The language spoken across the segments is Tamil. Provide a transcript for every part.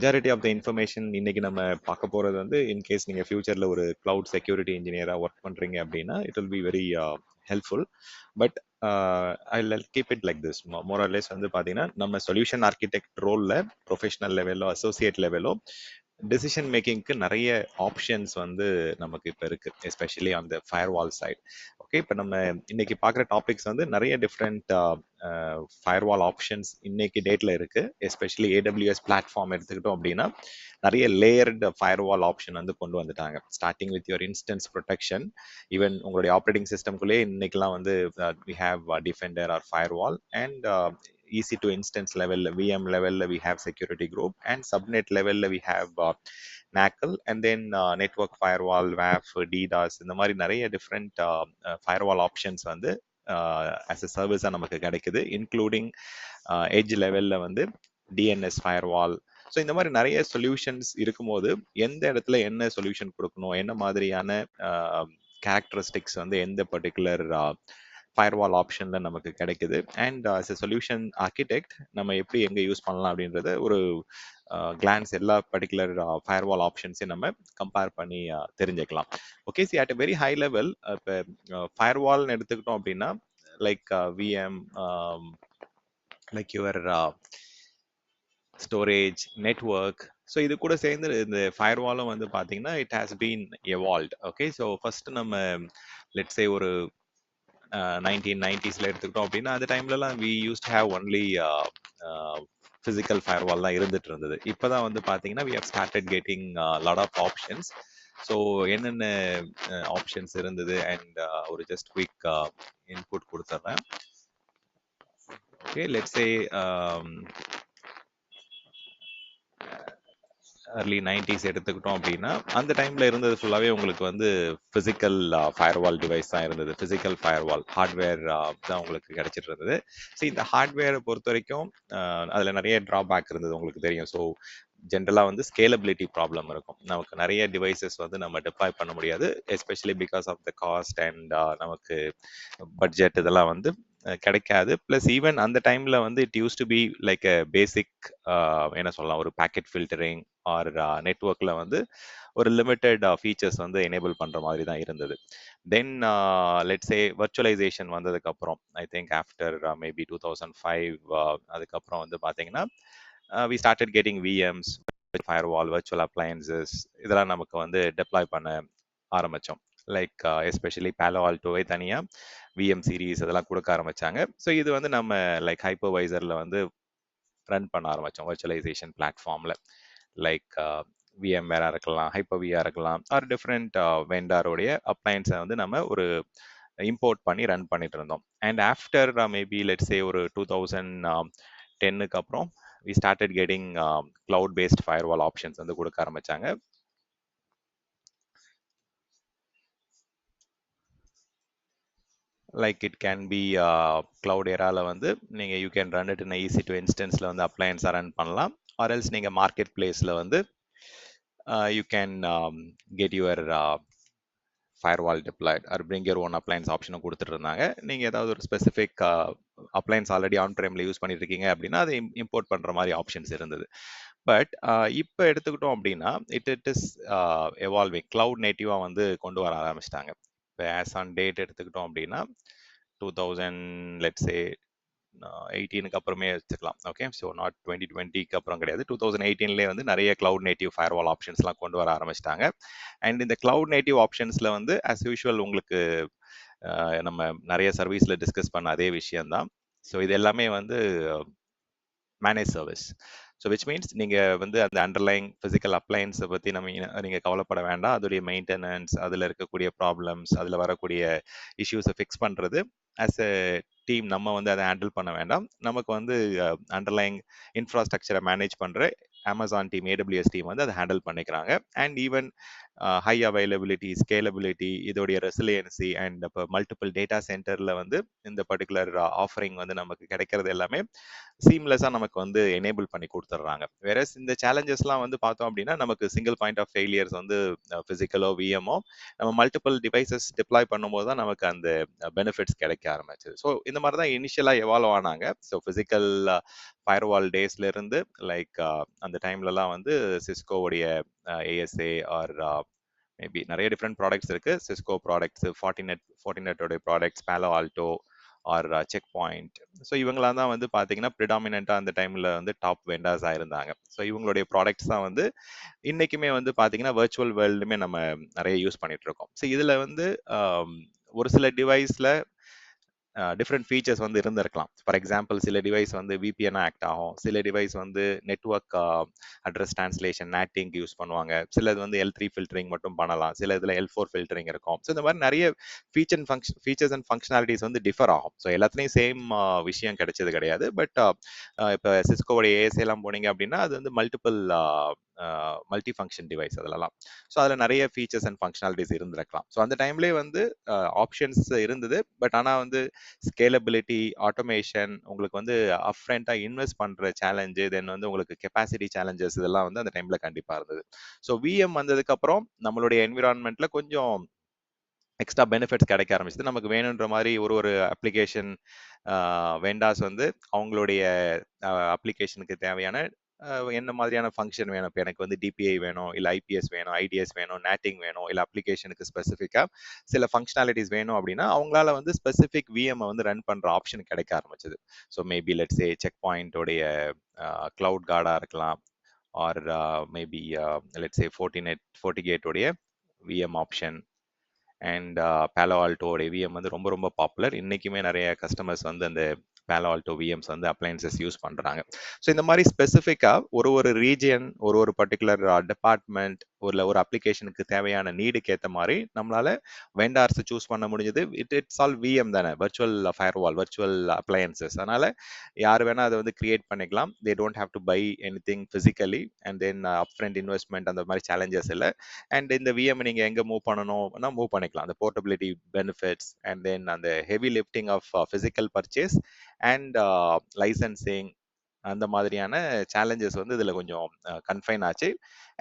மெஜாரிட்டி ஆஃப் த இன்ஃபர்மேஷன் இன்னைக்கு நம்ம பார்க்க போறது வந்து இன்கேஸ் நீங்க ஃபியூச்சர்ல ஒரு கிளவுட் செக்யூரிட்டி இன்ஜினியரா ஒர்க் பண்றீங்க அப்படின்னா it will be very helpful. But I keep it like this. More or less வந்து பாத்தீங்கன்னா நம்ம சொல்யூஷன் ஆர்கிடெக்ட் ரோல்ல ப்ரொஃபஷனல் லெவலோ அசோசியேட் லெவலோ டெசிஷன் மேக்கிங்க்கு நிறைய ஆப்ஷன்ஸ் வந்து நமக்கு இப்போ இருக்கு, எஸ்பெஷலி அந்த ஃபயர் வால் சைட். ஓகே, இப்போ நம்ம இன்னைக்கு பார்க்குற டாபிக்ஸ் வந்து நிறைய டிஃப்ரெண்ட் ஃபயர் வால் ஆப்ஷன்ஸ் இன்னைக்கு டேட்ல இருக்கு. எஸ்பெஷலி ஏடபிள்யூஎஸ் பிளாட்ஃபார்ம் எடுத்துக்கிட்டோம் அப்படின்னா நிறைய லேயர்டு ஃபயர் வால் ஆப்ஷன் வந்து கொண்டு வந்துட்டாங்க. Starting with your instance protection, even உங்களுடைய ஆப்ரேட்டிங் சிஸ்டம்குள்ளேயே இன்னைக்கெல்லாம் வந்து we have defender or firewall and EC2 instance level, VM level, we have security group, and subnet level, we have NACL, and then network firewall, WAF, DDoS, இந்த மாதிரி நிறைய டிஃப்ரெண்ட் ஃபயர்வால் ஆப்ஷன்ஸ் வந்து ஆஸ் எ சர்வீஸாக நமக்கு கிடைக்குது. இன்க்ளூடிங் எட்ஜ் லெவலில் வந்து டிஎன்எஸ் ஃபயர்வால். ஸோ இந்த மாதிரி நிறைய சொல்யூஷன்ஸ் இருக்கும்போது எந்த இடத்துல என்ன சொல்யூஷன் கொடுக்கணும், என்ன மாதிரியான கேரக்டரிஸ்டிக்ஸ் வந்து எந்த பர்டிகுலர் ஃபயர்வால் ஆப்ஷன்ல நமக்கு கிடைக்குது, and as a solution architect நம்ம எப்படி எங்க யூஸ் பண்ணலாம் அப்படின்றத ஒரு கிளான்ஸ் எல்லா பர்டிகுலர் ஃபயர்வால் ஆப்ஷன்ஸையும் நம்ம கம்பேர் பண்ணி தெரிஞ்சுக்கலாம். Okay, see at a very high level இப்போ ஃபயர்வால்னு எடுத்துக்கிட்டோம் அப்படின்னா like VM, like your storage, network. So இது கூட சேர்ந்து இந்த ஃபயர்வாலும் வந்து பார்த்தீங்கன்னா it has been evolved. Okay, so first நம்ம லெட்ஸே ஒரு 1990s எடுத்துக்கிட்டோம் அப்படின்னா அந்த டைம்லலாம் we use to have only physical firewall தான் இருந்துட்டு இருந்தது. இப்போதான் வந்து பார்த்தீங்கன்னா we have started getting lot of options. So என்னென்ன ஆப்ஷன்ஸ் இருந்தது அண்ட் ஒரு ஜஸ்ட் குயிக் இன்புட் கொடுத்துட்றேன். Okay, let's say early 90s எடுத்துக்கிட்டோம் அப்படின்னா அந்த டைம்ல இருந்தது ஃபுல்லாவே உங்களுக்கு வந்து பிசிக்கல் ஃபயர்வால் டிவைஸ் தான் இருந்தது. பிசிக்கல் ஃபயர்வால் ஹார்ட்வேர் தான் உங்களுக்கு கிடைச்சிட்டு இருந்தது. ஸோ இந்த ஹார்ட்வேரை பொறுத்த வரைக்கும் அதுல நிறைய டிராபேக் இருந்தது, உங்களுக்கு தெரியும். ஸோ ஜென்ரலா வந்து ஸ்கேலபிலிட்டி ப்ராப்ளம் இருக்கும். நமக்கு நிறைய டிவைசஸ் வந்து நம்ம டிப்ளாய் பண்ண முடியாது, especially because of the cost and நமக்கு பட்ஜெட் இதெல்லாம் வந்து கிடைக்காது. பிளஸ் ஈவன் அந்த டைம்ல வந்து it use to be like a basic என்ன சொல்லலாம், ஒரு பேக்கெட் ஃபில்டரிங் ஆர் நெட்வொர்க்ல வந்து ஒரு லிமிட்டெட் ஃபீச்சர்ஸ் வந்து எனேபிள் பண்ற மாதிரி தான் இருந்தது. தென் லெட்ஸ் சே வர்ச்சுவலைசேஷன் வந்ததுக்கு அப்புறம் ஐ திங்க் ஆஃப்டர் மேபி 2005 அதுக்கப்புறம் வந்து பாத்தீங்கன்னா we started getting VMs, firewall, virtual appliances இதெல்லாம் நமக்கு வந்து டெப்ளாய் பண்ண ஆரம்பிச்சோம். லைக் எஸ்பெஷலி பேலோ ஆல்டோவே தனியாக VM சீரீஸ் அதெல்லாம் கொடுக்க ஆரம்பிச்சாங்க. ஸோ இது வந்து நம்ம லைக் ஹைப்பர்வைசரில் வந்து ரன் பண்ண ஆரம்பித்தோம் வர்ச்சுவலைசேஷன் பிளாட்ஃபார்மில். லைக் VMware இருக்கலாம், ஹைப்பர்வியா இருக்கலாம், ஆர் டிஃப்ரெண்ட் வெண்டாரோடைய அப்ளையன்ஸை வந்து நம்ம ஒரு இம்போர்ட் பண்ணி ரன் பண்ணிட்டு இருந்தோம். And after maybe let's say ஒரு 2010க்கு அப்புறம் we started getting cloud based firewall options வந்து கொடுக்க ஆரம்பிச்சாங்க. Like it can be cloud ஏரால வந்து நீங்கள் you can run it in EC2 இன்ஸ்டன்ஸில் வந்து அப்ளையன்ஸாக ரன் பண்ணலாம். ஆர் எல்ஸ் நீங்கள் மார்க்கெட் பிளேஸில் வந்து you can get your firewall deployed or bring your own appliance ஆப்ஷனும் கொடுத்துட்டு இருந்தாங்க. நீங்கள் ஏதாவது ஒரு ஸ்பெசிஃபிக் அப்ளையன்ஸ் ஆல்ரெடி ஆன் ப்ரைமில் யூஸ் பண்ணிட்டு இருக்கீங்க அப்படின்னா அதை இம்போர்ட் பண்ணுற மாதிரி ஆப்ஷன்ஸ் இருந்தது. பட் இப்போ எடுத்துக்கிட்டோம் அப்படின்னா இட் இஸ் எவால்விங். கிளவுட் நேட்டிவாக வந்து கொண்டு வர ஆரம்பிச்சிட்டாங்க. இப்போ ஆஸ் ஆன் டேட் எடுத்துக்கிட்டோம் அப்படின்னா 2000 லெட்ஸ் சே 18க்கு அப்புறமே வச்சுக்கலாம். ஓகே, ஸோ நாட் 2020க்கு அப்புறம் கிடையாது, 2018லேயே வந்து நிறைய கிளவுட் நேட்டிவ் ஃபயர்வால் ஆப்ஷன்ஸ்லாம் கொண்டு வர ஆரம்பிச்சிட்டாங்க. அண்ட் இந்த கிளவுட் நேட்டிவ் ஆப்ஷன்ஸில் வந்து ஆஸ் யூஷுவல் உங்களுக்கு நம்ம நிறைய சர்வீஸில் டிஸ்கஸ் பண்ண அதே விஷயம்தான். ஸோ இது எல்லாமே வந்து manage service. So which means நீங்கள் வந்து அந்த அண்டர்லைங் ஃபிசிக்கல் அப்ளையன்ஸை பற்றி நீங்கள் கவலைப்பட வேண்டாம். அதோடைய மெயின்டெனன்ஸ், அதில் இருக்கக்கூடிய ப்ராப்ளம்ஸ், அதில் வரக்கூடிய இஷ்யூஸை ஃபிக்ஸ் பண்ணுறது ஆஸ் எ டீம் நம்ம வந்து அதை ஹேண்டில் பண்ண வேண்டாம். நமக்கு வந்து அண்டர்லைங் இன்ஃப்ராஸ்ட்ரக்சரை மேனேஜ் பண்ணுற அமேசான் டீம், AWS டீம் வந்து அதை ஹேண்டில் பண்ணிக்கிறாங்க. And even high availability, scalability, இதோடைய ரெசிலியன்சி அண்ட் இப்போ மல்டிபிள் டேட்டா சென்டர்ல வந்து இந்த பர்டிகுலர் ஆஃபரிங் வந்து நமக்கு கிடைக்கிறது எல்லாமே சீம்லெஸ்ஸாக நமக்கு வந்து எனேபிள் பண்ணி கொடுத்துட்றாங்க. வேற இந்த சேலஞ்சஸ்லாம் வந்து பார்த்தோம் அப்படின்னா நமக்கு சிங்கிள் பாயிண்ட் ஆஃப் ஃபெயிலியர்ஸ் வந்து ஃபிசிக்கலோ விஎம்ஓ நம்ம மல்டிபிள் டிவைசஸ் டிப்ளாய் பண்ணும்போது தான் நமக்கு அந்த பெனிஃபிட்ஸ் கிடைக்க ஆரம்பிச்சது. ஸோ இந்த மாதிரி தான் இனிஷியலாக எவால்வ் ஆனாங்க. ஸோ ஃபிசிக்கல் ஃபயர்வால் டேஸ்ல இருந்து லைக் அந்த டைம்லலாம் வந்து சிஸ்கோவுடைய ஏஎஸ்ஏ ஆர் மேபி நிறைய டிஃப்ரெண்ட் ப்ராடக்ட்ஸ் இருக்கு. சிஸ்கோ ப்ராடக்ட்ஸ், ஃபார்ட்டினெட்டோடைய products, Palo Alto or Check Point. So இவங்களாம் தான் வந்து பார்த்தீங்கன்னா ப்ரிடாமினெண்ட்டாக அந்த டைமில் வந்து டாப் வெண்டர்ஸாக இருந்தாங்க. ஸோ இவங்களுடைய ப்ராடக்ட்ஸ் தான் வந்து இன்னைக்குமே வந்து பார்த்தீங்கன்னா வர்ச்சுவல் வேர்ல்டுமே நம்ம நிறைய யூஸ் பண்ணிட்டு இருக்கோம். ஸோ இதில் வந்து ஒரு சில டிவைஸில் டிஃப்ரெண்ட் ஃபீச்சர்ஸ் வந்து இருந்திருக்கலாம். ஃபார் எக்ஸாம்பிள் சில டிவைஸ் வந்து விபிஎன் ஆக்ட் ஆகும், சில டிவைஸ் வந்து network address translation NATing use பண்ணுவாங்க, சிலது வந்து L3 ஃபில்டரிங் மட்டும் பண்ணலாம், சில இதில் L4 ஃபில்டரிங் இருக்கும். ஸோ இந்த மாதிரி நிறைய ஃபீச்சர்ஸ் அண்ட் ஃபங்க்ஷனாலிட்டிஸ் வந்து டிஃபர் ஆகும். ஸோ எல்லாத்துலேயும் சேம் விஷயம் கிடைச்சது கிடையாது. பட் இப்போ சிஸ்கோவோட ஏஎஸ்ஏ எல்லாம் போனீங்க அப்படின்னா அது வந்து மல்டி ஃபங்க்ஷன் டிவைஸ் அதெல்லாம். ஸோ அதில் நிறைய ஃபீச்சர்ஸ் அண்ட் ஃபங்க்ஷனாலிட்டிஸ் இருந்திருக்கலாம். ஸோ அந்த டைம்லேயே வந்து ஆப்ஷன்ஸ் இருந்தது. பட் ஆனால் வந்து ஸ்கேலபிலிட்டி, ஆட்டோமேஷன், உங்களுக்கு வந்து அப்ஃப்ரண்ட்டாக இன்வெஸ்ட் பண்ணுற சேலஞ்சு, தென் வந்து உங்களுக்கு கெப்பாசிட்டி சேலஞ்சஸ் இதெல்லாம் வந்து அந்த டைமில் கண்டிப்பாக இருந்தது. ஸோ விஎம் வந்ததுக்கப்புறம் நம்மளுடைய என்விரான்மெண்ட்ல கொஞ்சம் எக்ஸ்ட்ரா பெனிஃபிட்ஸ் கிடைக்க ஆரம்பிச்சது. நமக்கு வேணுன்ற மாதிரி ஒரு அப்ளிகேஷன் வெண்டாஸ் வந்து அவங்களுடைய அப்ளிகேஷனுக்கு தேவையான என்ன மாதிரியான ஃபங்க்ஷன் வேணும். இப்போ எனக்கு வந்து டிபிஐ வேணும், இல்லை ஐபிஎஸ் வேணும், ஐடிஎஸ் வேணும், நேட்டிங் வேணும், இல்லை அப்ளிகேஷனுக்கு ஸ்பெசிஃபிக்காக சில ஃபங்க்ஷனாலிட்டிஸ் வேணும் அப்படின்னா அவங்களால வந்து ஸ்பெசிஃபிக் விஎம் வந்து ரன் பண்ணுற ஆப்ஷன் கிடைக்க ஆரம்பிச்சது. So maybe let's a check பாயிண்டோடைய கிளவுட் கார்டாக இருக்கலாம், ஆர் மேபி லெட்ஸ் ஏ ஃபோர்ட்டிகேட்டோடைய விஎம் ஆப்ஷன் அண்ட் பேலோ ஆல்டோடைய விஎம் வந்து ரொம்ப ரொம்ப பாப்புலர். இன்னைக்குமே நிறைய கஸ்டமர்ஸ் வந்து அந்த பேலோ ஆல்டோ விஎம்ஸ் வந்து அப்ளையன்சஸ் யூஸ் பண்ணுறாங்க. ஸோ இந்த மாதிரி ஸ்பெசிஃபிக்காக ஒரு ரீஜியன், ஒரு பர்டிகுலர் டிபார்ட்மெண்ட் ஒரு அப்ளிகேஷனுக்கு தேவையான நீடுக்கு ஏற்ற மாதிரி நம்மளால வெண்டார்ஸ் சூஸ் பண்ண முடிஞ்சது. இட்ஸ் ஆல் விஎம் தானே, வர்ச்சுவல் ஃபயர்வால், வர்ச்சுவல் அப்ளையன்சஸ். அதனால யார் வேணா அதை வந்து கிரியேட் பண்ணிக்கலாம். They don't have to buy anything physically and then upfront investment அந்த மாதிரி சேலஞ்சஸ் இல்லை. அண்ட் இந்த விஎம் நீங்கள் எங்கே மூவ் பண்ணணும்னா மூவ் பண்ணிக்கலாம். அந்த போர்ட்டபிலிட்டி பெனிஃபிட்ஸ் அண்ட் தென் அந்த heavy lifting of physical purchase and licensing அந்த மாதிரியான சேலஞ்சஸ் வந்து இதில் கொஞ்சம் கன்ஃபைன் ஆச்சு.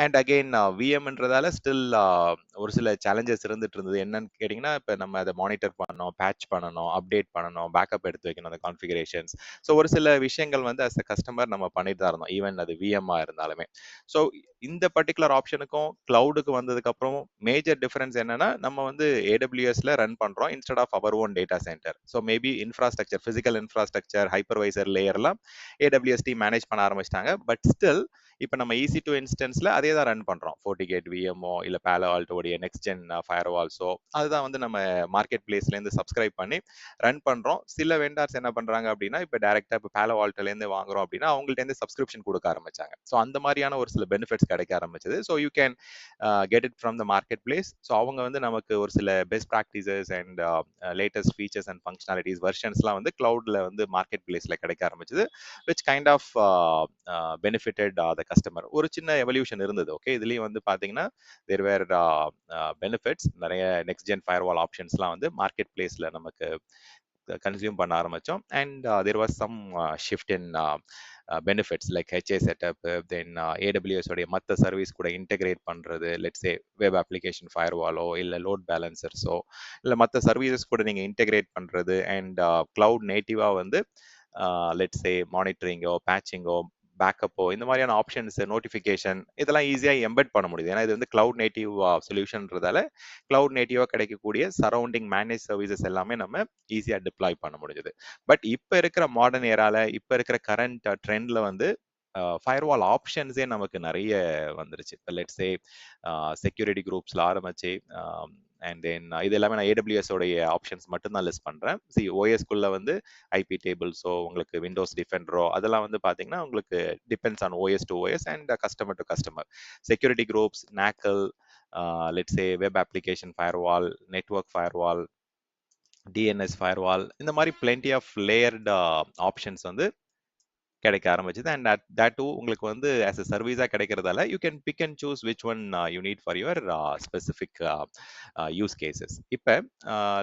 அண்ட் அகெயின் விஎம்ன்றதால ஸ்டில் ஒரு சில சேலஞ்சஸ் இருந்துட்டு இருந்தது. என்னன்னு கேட்டிங்கன்னா, இப்போ நம்ம அதை மானிட்டர் பண்ணணும், பேட்ச் பண்ணணும், அப்டேட் பண்ணணும், பேக்கப் எடுத்து வைக்கணும் அந்த கான்ஃபிகரேஷன்ஸ். ஸோ ஒரு சில விஷயங்கள் வந்து அஸ் அ கஸ்டமர் நம்ம பண்ணிட்டு தான் இருந்தோம், ஈவன் அது விஎம்மாக இருந்தாலுமே. ஸோ இந்த பர்டிகுலர் ஆப்ஷனுக்கும் கிளவுடுக்கு வந்ததுக்கப்புறம் மேஜர் டிஃபரன்ஸ் என்னன்னா, நம்ம வந்து ஏடபிள்யூஎஸ்ல ரன் பண்ணுறோம் instead of our own data center. So maybe infrastructure, physical infrastructure, hypervisor லேயர்லாம் ஏடபிள்யூஎஸ் டீம் மேனேஜ் பண்ண ஆரம்பிச்சிட்டாங்க. பட் ஸ்டில் இப்போ நம்ம EC2 இன்ஸ்டன்ஸ்ல அதே தான் ரன் பண்றோம். ஃபோர்ட்டிகேட் விஎம்ஓ இல்லை பேலோ ஆல்டோடைய நெக்ஸ்ட் ஜென் ஃபயர்வால்ஸோ அதுதான் வந்து நம்ம மார்க்கெட் பிளேஸ்லேருந்து சப்ஸ்கிரைப் பண்ணி ரன் பண்றோம். சில வெண்டார்ஸ் என்ன பண்றாங்க அப்படின்னா, இப்போ டேரக்டா இப்போ பேலோ ஆல்டோலேருந்து வாங்குறோம் அப்படின்னா அவங்கள்ட்ட சப்ஸ்கிரிப்ஷன் கொடுக்க ஆரம்பிச்சாங்க. ஸோ அந்த மாதிரியான ஒரு சில பெனிஃபிட்ஸ் கிடைக்க ஆரம்பிச்சது. So you can get it from the market place. So அவங்க வந்து நமக்கு ஒரு சில best practices and latest features and functionalities வெர்ஷன்ஸ்லாம் வந்து கிளவுட்ல வந்து மார்க்கெட் பிளேஸ்ல கிடைக்க ஆரம்பிச்சது, which kind of benefited the customer. ஒரு சின்ன எவல்யூஷன் இருந்தது. ஓகே, இதுலயும் வந்து பாத்தீங்கன்னா தேர் வேர் பெனிஃபிட்ஸ். நிறைய நெக்ஸ்ட் ஜென் ஃபயர்வால் ஆப்ஷன்ஸ்லாம் வந்து மார்க்கெட் பிளேஸ்ல நமக்கு கன்சியூம் பண்ண ஆரம்பிச்சோம். And there was some shift in benefits like HA setup, then AWS உடைய மற்ற சர்வீஸ் கூட இன்டெகிரேட் பண்ணுறது, லெட்ஸே வெப் அப்ளிகேஷன் ஃபயர்வாலோ இல்லை லோட் பேலன்சர்ஸோ இல்லை மற்ற சர்வீசஸ் கூட நீங்கள் இன்டெகிரேட் பண்ணுறது, அண்ட் கிளவுட் நேட்டிவாக வந்து லெட்ஸே மானிட்டரிங்கோ, பேட்சிங்கோ, பேக்கப்போ இந்த மாதிரியான ஆப்ஷன்ஸ், நோட்டிஃபிகேஷன் இதெல்லாம் ஈஸியாக எம்பெட் பண்ண முடியுது. ஏன்னா இது வந்து கிளவுட் நேட்டிவ் சொல்யூஷன்றதால கிளவுட் நேட்டிவாக கிடைக்கக்கூடிய சரௌண்டிங் மேனேஜ் சர்வீசஸ் எல்லாமே நம்ம ஈஸியாக டிப்ளாய் பண்ண முடியுது. பட் இப்போ இருக்கிற மாடர்ன் ஏரால, இப்போ இருக்கிற கரண்ட் ட்ரெண்ட்ல வந்து ஃபயர்வால் ஆப்ஷன்ஸே நமக்கு நிறைய வந்துருச்சு. இப்போ லெட்ஸே செக்யூரிட்டி குரூப்ஸில் ஆரம்பிச்சு அண்ட் தென் இது எல்லாமே நான் AWS உடைய ஆப்ஷன்ஸ் மட்டும்தான் லிஸ்ட் பண்ணுறேன். OSக்குள்ள வந்து IP டேபிள்ஸோ உங்களுக்கு விண்டோஸ் டிஃபெண்டரோ அதெல்லாம் வந்து பார்த்தீங்கன்னா உங்களுக்கு depends on OS to OS and customer to customer. Security groups, NACL, let's say web application firewall, network firewall, DNS firewall, இந்த மாதிரி பிளென்டி ஆஃப் லேயர்டு ஆப்ஷன்ஸ் வந்து கிடைக்க ஆரம்பிச்சது. அண்ட் that too உங்களுக்கு வந்து ஆஸ் a சர்வீஸா கிடைக்கிறதால you can pick and choose which one you need for your specific use cases. இப்ப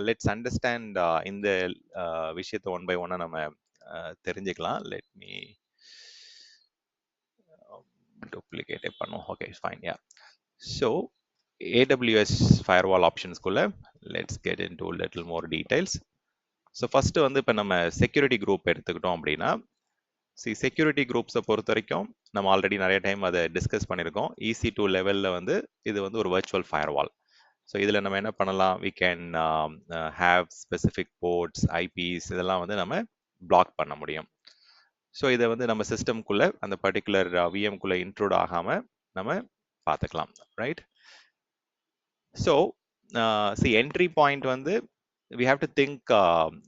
லெட்ஸ் அண்டர்ஸ்டாண்ட் இந்த விஷயத்தை ஒன் பை ஒன்னா நம்ம தெரிஞ்சுக்கலாம். லெட் மீ டூப்ளிகேட்டே பண்ணும். Okay fine. Yeah, so AWS firewall ஆப்ஷன்ஸ்குள்ள let's get into little more details. So first வந்து இப்போ நம்ம செக்யூரிட்டி குரூப் எடுத்துக்கிட்டோம் அப்படின்னா, செக்யூரிட்டி குரூப்ஸை பொறுத்த வரைக்கும் நம்ம ஆல்ரெடி நிறைய டைம் அதை டிஸ்கஸ் பண்ணியிருக்கோம். EC2 லெவலில் வந்து இது வந்து ஒரு வர்ச்சுவல் ஃபயர்வால். ஸோ இதில் நம்ம என்ன பண்ணலாம், we can have specific ports, IPs இதெல்லாம் வந்து நம்ம பிளாக் பண்ண முடியும். ஸோ இதை வந்து நம்ம சிஸ்டம்குள்ளே அந்த பர்டிகுலர் விஎம்குள்ளே இன்க்ளூட் ஆகாமல் நம்ம பார்த்துக்கலாம், ரைட்? ஸோ என்ட்ரி பாயிண்ட் வந்து we have to think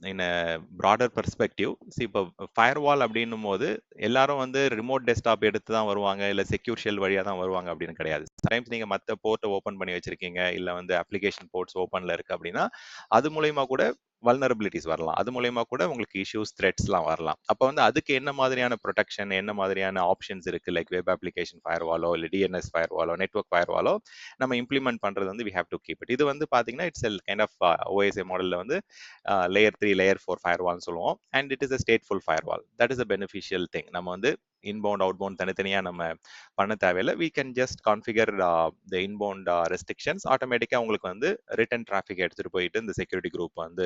in a broader perspective. இப்போ ஃபயர்வால் அப்படின்னும் போது எல்லாரும் வந்து ரிமோட் டெஸ்க்டாப் எடுத்து தான் வருவாங்க, இல்லை செக்யூர் ஷெல் வழியாக தான் வருவாங்க அப்படின்னு கிடையாது. சம்டைம்ஸ் நீங்கள் மற்ற போர்ட்டை ஓப்பன் பண்ணி வச்சிருக்கீங்க, இல்லை வந்து அப்ளிகேஷன் போர்ட்ஸ் ஓப்பனில் இருக்கு அப்படின்னா அது மூலயமா கூட வல்னரபிலிட்டிஸ் வரலாம். அது மூலயமா கூட உங்களுக்கு இஷ்யூஸ், த்ரெட்ஸ்லாம் வரலாம். அப்போ வந்து அதுக்கு என்ன மாதிரியான ப்ரொடெக்ஷன், என்ன மாதிரியான ஆப்ஷன்ஸ் இருக்கு, லைக் வெப் அப்ளிகேஷன் ஃபயர்வாலோ இல்லை டிஎன்எஸ் ஃபயர்வாலோ நெட்வொர்க் ஃபயர்வாலோ நம்ம இம்ப்ளிமெண்ட் பண்றது வந்து we have to keep it. இது வந்து பாத்தீங்கன்னா இட்ஸ் கைண்ட் ஆஃப் OSI மாடல்ல வந்து லேயர் 3 லேயர் 4 ஃபயர்வால்னு சொல்லுவோம். And it is a stateful firewall. That is a beneficial thing. நம்ம வந்து இன்பவுண்ட் அவுட்பவுண்ட் தனித்தனியா நம்ம பண்ண தேவையில்லை. We can just configure the inbound restrictions. ஆட்டோமேட்டிக்கா உங்களுக்கு வந்து ரிட்டன் டிராஃபிக் எடுத்துட்டு போயிட்டு இந்த செக்யூரிட்டி குரூப் வந்து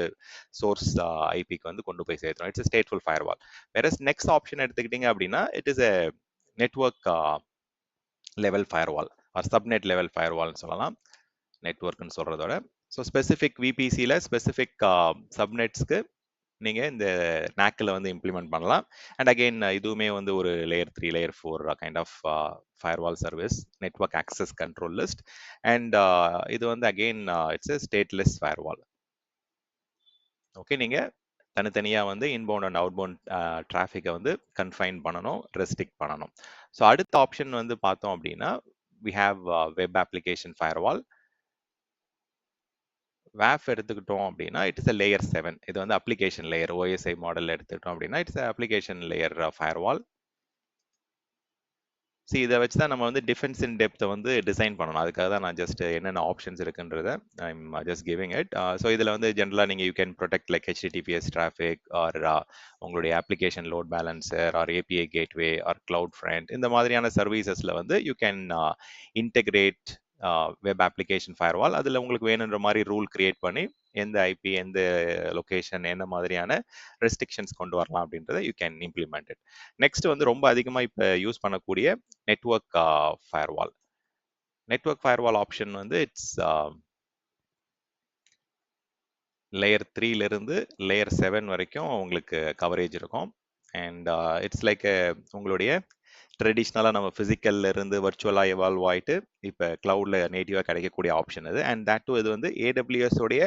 சோர்ஸ் ஐபிக்கு வந்து கொண்டு போய் சேர்த்துரும். It's stateful firewall. வேற நெக்ஸ்ட் ஆப்ஷன் எடுத்துக்கிட்டீங்க அப்படின்னா it is a network level firewall or subnet level ஃபயர்வால்னு சொல்லலாம், நெட்வொர்க்னு சொல்றதோட. ஸோ ஸ்பெசிஃபிக் விபிசியில் ஸ்பெசிஃபிக் சப்நெட்ஸ்க்கு நீங்கள் இந்த நாக்கில் வந்து இம்ப்ளிமெண்ட் பண்ணலாம். அண்ட் அகெயின் இதுவுமே வந்து ஒரு layer 3 layer 4 kind of firewall service, network access control list. And இது வந்து again it's a stateless firewall. Okay, நீங்கள் தனித்தனியாக வந்து இன்பவுண்ட் அண்ட் அவுட்பவுண்ட் டிராஃபிக்கை வந்து கன்ஃபைன் பண்ணணும், ரெஸ்ட்ரிக்ட் பண்ணணும். ஸோ அடுத்த ஆப்ஷன் வந்து பார்த்தோம் அப்படின்னா we have web application firewall. WAF எடுத்துக்கிட்டோம் அப்படின்னா இட்ஸ் a லேயர் 7. இது வந்து அப்ளிகேஷன் லேயர் OSI மாடல் எடுத்துக்கிட்டோம் அப்படின்னா இட்ஸ் அப்ளிகேஷன் லேயர் ஃபயர்வால். இதை வச்சு தான் நம்ம வந்து டிஃபென்ஸ் இன் டெப்த்தை வந்து டிசைன் பண்ணணும். அதுக்காக தான் நான் ஜஸ்ட் என்னென்ன ஆப்ஷன்ஸ் இருக்குன்றத I'm just giving it. So இதில் வந்து ஜென்ரலாக நீங்கள் you can protect like HTTPS traffic or உங்களுடைய application load balancer or API gateway or CloudFront, இந்த மாதிரியான சர்வீசஸில் வந்து you can integrate web application firewall. அதில் உங்களுக்கு வேணுன்ற மாதிரி ரூல் கிரியேட் பண்ணி எந்த ஐபி, எந்த லொகேஷன், என்ன மாதிரியான ரெஸ்ட்ரிக்ஷன்ஸ் கொண்டு வரலாம் அப்படின்றத you can implement it. Next வந்து ரொம்ப அதிகமாக இப்போ யூஸ் பண்ணக்கூடிய network firewall. Network firewall option வந்து இட்ஸ் லேயர் 3லேருந்து லேயர் 7 வரைக்கும் உங்களுக்கு கவரேஜ் இருக்கும். அண்ட் இட்ஸ் லைக் உங்களுடைய ட்ரெடிஷ்னலாக நம்ம ஃபிசிக்கல்ல இருந்து வர்ச்சுவலாக எவால்வ் ஆகிட்டு இப்போ கிளவுட்ல நேட்டிவாக கிடைக்கக்கூடிய ஆப்ஷன் இது. அண்ட் தட் டூ இது வந்து AWS உடைய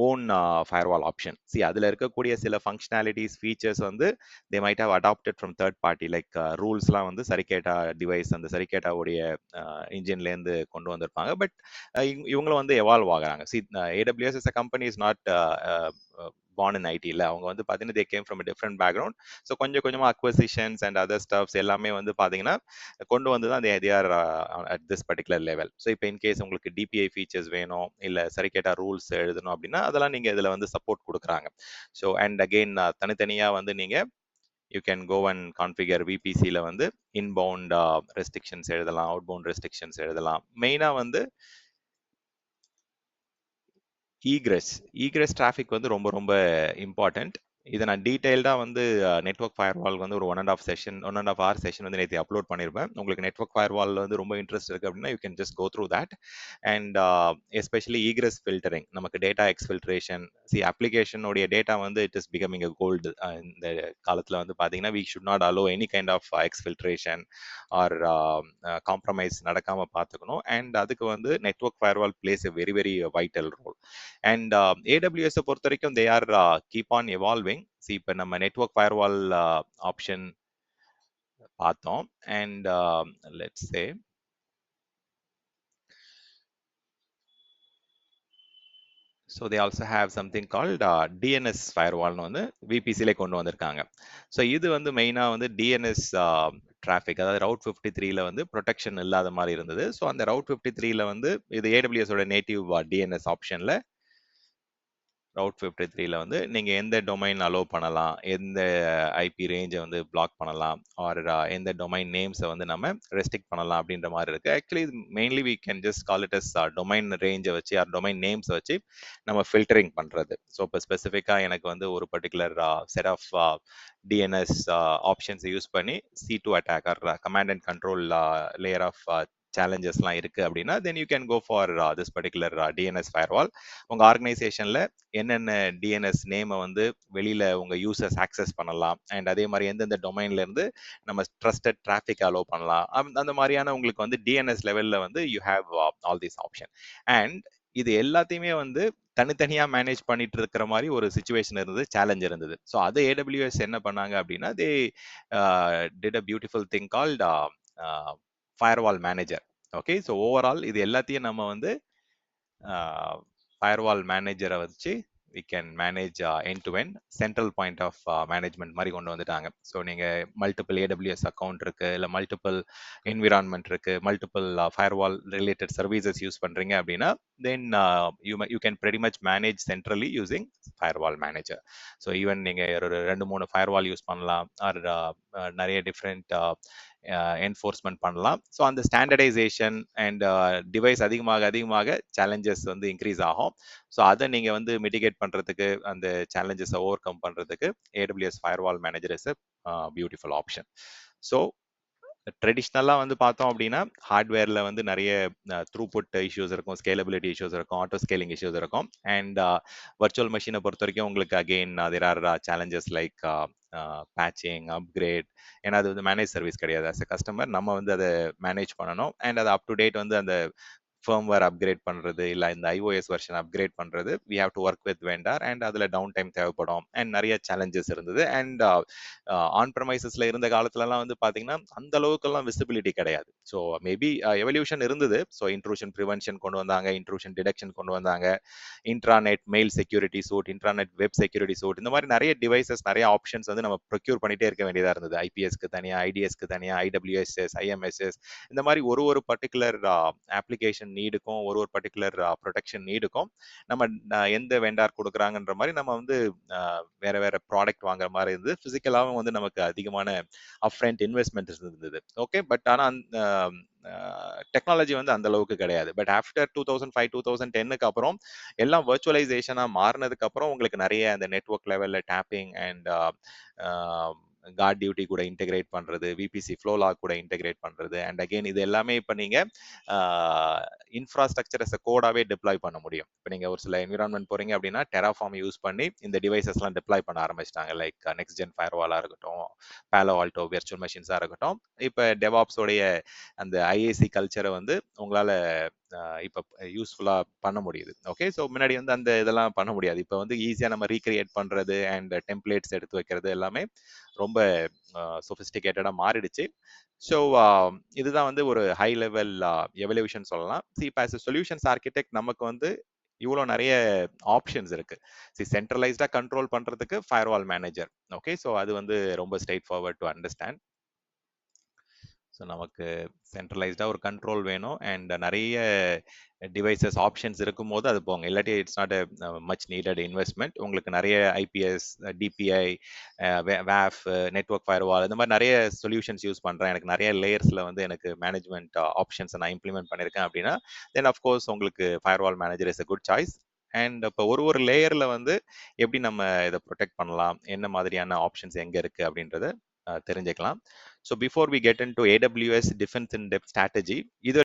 ஓன் ஃபயர்வால் ஆப்ஷன். அதில் இருக்கக்கூடிய சில ஃபங்க்ஷனாலிட்டிஸ், ஃபீச்சர்ஸ் வந்து they might have adapted from third party, like ரூல்ஸ்லாம் வந்து சரிகேட்டா டிவைஸ், அந்த சரிகேட்டாவுடைய இன்ஜின்லேருந்து கொண்டு வந்திருப்பாங்க. பட் இவங்களும் வந்து எவால்வ் ஆகுறாங்க. AWS as a company is not born in IT. இல்லை, அவங்க வந்து பார்த்தீங்கன்னா they came from a different background. So கொஞ்சம் கொஞ்சமாக அக்வசிஷன்ஸ் அண்ட் அதர் ஸ்டப்ஸ் எல்லாமே வந்து பார்த்தீங்கன்னா கொண்டு வந்து தான் they are at this particular level. So இப்போ இன்கேஸ் உங்களுக்கு DPI ஃபீச்சர்ஸ் வேணும், இல்லை சரிகேட்டா ரூல்ஸ் எழுதணும் அப்படின்னா அதெல்லாம் நீங்கள் இதில் வந்து சப்போர்ட் கொடுக்குறாங்க. ஸோ அண்ட் அகெயின் தனித்தனியாக வந்து நீங்கள் you can go and configure VPCயில் வந்து இன்பவுண்ட் ரெஸ்ட்ரிக்ஷன்ஸ் எழுதலாம், அவுட்பவுண்ட் ரெஸ்ட்ரிக்ஷன்ஸ் எழுதலாம். மெயினாக வந்து ஈக்ரெஸ் டிராஃபிக் வந்து ரொம்ப ரொம்ப இம்பார்ட்டன்ட். இதை நான் டீட்டெயில்டாக வந்து நெட்வொர்க் ஃபயர்வால் வந்து ஒரு 1.5 hour செஷன் வந்து நேற்று அப்லோட் பண்ணியிருப்பேன். உங்களுக்கு நெட்வொர்க் ஃபயர்வால் வந்து ரொம்ப இன்ட்ரெஸ்ட் இருக்குது அப்படின்னா you can just go through that. And especially egress filtering, நமக்கு டேட்டா எக்ஸ்ஃபில்ட்ரேஷன். அப்ளிகேஷனுடைய டேட்டா வந்து it is becoming a gold. இந்த காலத்தில் வந்து பார்த்தீங்கன்னா we should not allow any kind of exfiltration or compromise நடக்காமல் பார்த்துக்கணும். அண்ட் அதுக்கு வந்து network firewall plays a very very vital role. And AWS பொறுத்த வரைக்கும் they are keep on evolving. இப்போ நம்ம நெட்வொர்க் ஃபயர்வால் ஆப்ஷன் பார்த்தோம். And let's say so they also have something called DNS ஃபயர்வால்னு வந்து விபிசிலே கொண்டு வந்திருக்காங்க. ஸோ இது வந்து மெயினாக வந்து டிஎன்எஸ் டிராஃபிக், அதாவது ரவுட் 53ல வந்து ப்ரொடெக்ஷன் இல்லாத மாதிரி இருந்தது. ஸோ அந்த ரவுட் 53ல வந்து இது ஏடபிள்யூஎஸோட நேட்டிவ் டிஎன்எஸ் ஆப்ஷனில் ரவுட் 53ல வந்து நீங்க எந்த டொமைன் அலோவ் பண்ணலாம், எந்த ஐபி ரேஞ்சை வந்து பிளாக் பண்ணலாம், ஆர் எந்த டொமைன் நேம்ஸை வந்து நம்ம ரெஸ்ட்ரிக்ட் பண்ணலாம் அப்படின்ற மாதிரி இருக்கு. ஆக்சுவலி இது mainly we can just call it as domain ரேஞ்சை வச்சு ஆர் டொமைன் நேம்ஸை வச்சு நம்ம ஃபில்டரிங் பண்றது. ஸோ இப்போ ஸ்பெசிஃபிக்காக எனக்கு வந்து ஒரு பர்டிகுலர் செட் ஆஃப் டிஎன்எஸ் ஆப்ஷன்ஸை யூஸ் பண்ணி C2 attack or command and control layer of சேலஞ்சஸ்லாம் இருக்கு அப்படின்னா then you can go for this particular DNS firewall. உங்க ஆர்கனைசேஷன்ல என்னென்ன டிஎன்எஸ் நேமை வந்து வெளியில உங்க யூசர்ஸ் ஆக்சஸ் பண்ணலாம், அண்ட் அதே மாதிரி எந்தெந்த டொமைன்ல இருந்து நம்ம ட்ரஸ்டட் டிராஃபிக் அலோவ் பண்ணலாம், அந்த மாதிரியான உங்களுக்கு வந்து டிஎன்எஸ் லெவல்ல வந்து you have all these option. And இது எல்லாத்தையுமே வந்து தனித்தனியா மேனேஜ் பண்ணிட்டு இருக்கிற மாதிரி ஒரு சுச்சுவேஷன் இருந்தது, சேலஞ்ச் இருந்தது. ஸோ அது ஏடபிள்யூஎஸ் என்ன பண்ணாங்க அப்படின்னா they did a beautiful thing called firewall manager. Okay, so overall இது எல்லாத்தையும் நம்ம வந்து ஃபயர்வால் மேனேஜரை வச்சு we can manage end-to-end central point of management மாதிரி கொண்டு வந்துட்டாங்க. ஸோ நீங்கள் மல்டிபிள் ஏடபிள்யூஎஸ் அக்கௌண்ட் இருக்கு, இல்லை மல்டிபிள் என்விரான்மெண்ட் இருக்கு, multiple firewall related services use பண்ணுறீங்க அப்படின்னா then you can pretty much manage centrally using firewall manager. So even நீங்கள் ஒரு 2-3 ஃபயர்வால் யூஸ் பண்ணலாம், ஆர் நிறைய டிஃப்ரெண்ட் என்ஃபோர்ஸ்மெண்ட் பண்ணலாம். ஸோ அந்த ஸ்டாண்டர்டைசேஷன் அண்ட் டிவைஸ் அதிகமாக அதிகமாக சேலஞ்சஸ் வந்து இன்க்ரீஸ் ஆகும். ஸோ அதை நீங்கள் வந்து மிட்டிகேட் பண்ணுறதுக்கு, அந்த சேலஞ்சஸை ஓவர் கம் பண்ணுறதுக்கு AWS firewall manager is a beautiful option. So ட்ரெடிஷ்னலாக வந்து பார்த்தோம் அப்படின்னா ஹார்ட்வேரில் வந்து நிறைய த்ரூபுட் இஷ்யூஸ் இருக்கும், ஸ்கேலபிலிட்டி இஷ்யூஸ் இருக்கும், ஆட்டோ ஸ்கேலிங் இஷ்யூஸ் இருக்கும். அண்ட் வர்ச்சுவல் மெஷினை பொறுத்த வரைக்கும் உங்களுக்கு again there are challenges like patching, upgrade. ஏன்னா அது வந்து மேனேஜ் சர்வீஸ் கிடையாது. ஆஸ் அ கஸ்டமர் நம்ம வந்து அதை மேனேஜ் பண்ணணும். அண்ட் அது அப் டு டேட் வந்து அந்த ஃபர்ம்வேர் அப்கிரேட் பண்றது, இல்லை இந்த iOS வெர்ஷன் அப்கிரேட் பண்றது, we have to work with vendor. And அதில் டவுன் டைம் தேவைப்படும், அண்ட் நிறைய சேலஞ்சஸ் இருந்தது. அண்ட் ஆன் ப்ரமைசஸ்ல இருந்த காலத்துலலாம் வந்து பார்த்தீங்கன்னா அந்த அளவுக்குலாம் விசிபிலிட்டி கிடையாது. ஸோ மேபி எவல்யூஷன் இருந்தது. ஸோ இன்ட்ரூஷன் ப்ரிவென்ஷன் கொண்டு வந்தாங்க, இன்ட்ரூஷன் டிடெக்ஷன் கொண்டு வந்தாங்க, intranet mail security suite, intranet web security suite, இந்த மாதிரி நிறைய டிவைசஸ், நிறைய ஆப்ஷன்ஸ் வந்து நம்ம ப்ரொக்யூர் பண்ணிட்டே இருக்க வேண்டியதாக இருந்தது. ஐபிஎஸ்க்கு தனியாக, ஐடிஎஸ்க்கு தனியாக, ஐடபிள்யூஎஸ்எஸ், ஐஎம்எஸ்எஸ், இந்த மாதிரி ஒரு பர்டிகுலர் அப்ளிகேஷன் நீடுக்கும், ஒரு பர்டிகுலர் ப்ரொடெக்ஷன் நீடுக்கும் நம்ம எந்த வெண்டார் கொடுக்குறாங்கன்ற மாதிரி நம்ம வந்து வேற வேற ப்ராடக்ட் வாங்குற மாதிரி இருந்தது. பிசிக்கலாகவும் வந்து நமக்கு அதிகமான அப்ஃப்ரண்ட் இன்வெஸ்ட்மெண்ட் இருந்தது. ஓகே, பட் ஆனால் டெக்னாலஜி வந்து அந்த அளவுக்கு கிடையாது. பட் ஆஃப்டர் 2005 2010க்கு அப்புறம் எல்லாம் வர்ச்சுவலைசேஷனா மாறினதுக்கு அப்புறம் உங்களுக்கு நிறைய அந்த நெட்வொர்க் லெவல்ல டேப்பிங் அண்ட் கார்ட் டியூட்டி கூட இன்டெகிரேட் பண்றது, விபிசி ஃப்ளோ லாக் கூட இன்டெகிரேட் பண்றது, அண்ட் அகெயின் இது எல்லாமே இப்போ நீங்க இன்ஃப்ராஸ்ட்ரக்சர் அஸ் கோடாவே டிப்ளாய் பண்ண முடியும். இப்போ நீங்க ஒரு சில என்விரான்மெண்ட் போறீங்க அப்படின்னா டெராஃபார்ம் யூஸ் பண்ணி இந்த டிவைசஸ்லாம் டிப்ளாய் பண்ண ஆரம்பிச்சிட்டாங்க. லைக் நெக்ஸ்ட் ஜென் ஃபயர்வாலா இருக்கட்டும், பேலோ ஆல்டோ விர்ச்சுவல் மெஷின்ஸா இருக்கட்டும். இப்போ டெவாப்ஸோடைய அந்த ஐஏசி கல்ச்சரை வந்து உங்களால இப்போ யூஸ்ஃபுல்லா பண்ண முடியுது. ஓகே, ஸோ முன்னாடி வந்து அந்த இதெல்லாம் பண்ண முடியாது. இப்போ வந்து ஈஸியா நம்ம ரீக்ரியேட் பண்றது அண்ட் டெம்ப்ளேட்ஸ் எடுத்து வைக்கிறது எல்லாமே ரொம்ப சொஃபிஸ்டிகேட்டடா மாறிடுச்சு. ஸோ இதுதான் வந்து ஒரு ஹை லெவல் எவல்யூஷன் சொல்லலாம். இப்போ ஆஸ் எ சொல்யூஷன்ஸ் ஆர்கிடெக்ட் நமக்கு வந்து இவ்வளோ நிறைய ஆப்ஷன்ஸ் இருக்கு. சென்ட்ரலைஸ்டா கண்ட்ரோல் பண்றதுக்கு ஃபயர்வால் மேனேஜர். ஓகே, ஸோ அது வந்து ரொம்ப straight forward to understand. So நமக்கு சென்ட்ரலைஸ்டாக ஒரு கண்ட்ரோல் வேணும், அண்ட் நிறைய டிவைசஸ் ஆப்ஷன்ஸ் இருக்கும்போது அது போங்க. இல்லாட்டி it's not a much needed investment. உங்களுக்கு நிறைய ஐபிஎஸ், டிபிஐ, வேஃப், நெட்வொர்க் ஃபயர்வால், இந்த மாதிரி நிறைய சொல்யூஷன்ஸ் யூஸ் பண்ணுறேன், எனக்கு நிறைய லேயர்ஸில் வந்து எனக்கு மேனேஜ்மெண்ட் ஆப்ஷன்ஸை நான் இம்ப்ளிமெண்ட் பண்ணியிருக்கேன் அப்படின்னா தென் அஃப்கோர்ஸ் உங்களுக்கு firewall manager is a good choice. And இப்போ ஒரு லேயரில் வந்து எப்படி நம்ம இதை ப்ரொடெக்ட் பண்ணலாம், என்ன மாதிரியான ஆப்ஷன்ஸ் எங்கே இருக்குது அப்படின்றத தெரிஞ்சுக்கலாம். So before we get into AWS defence in depth strategy, இது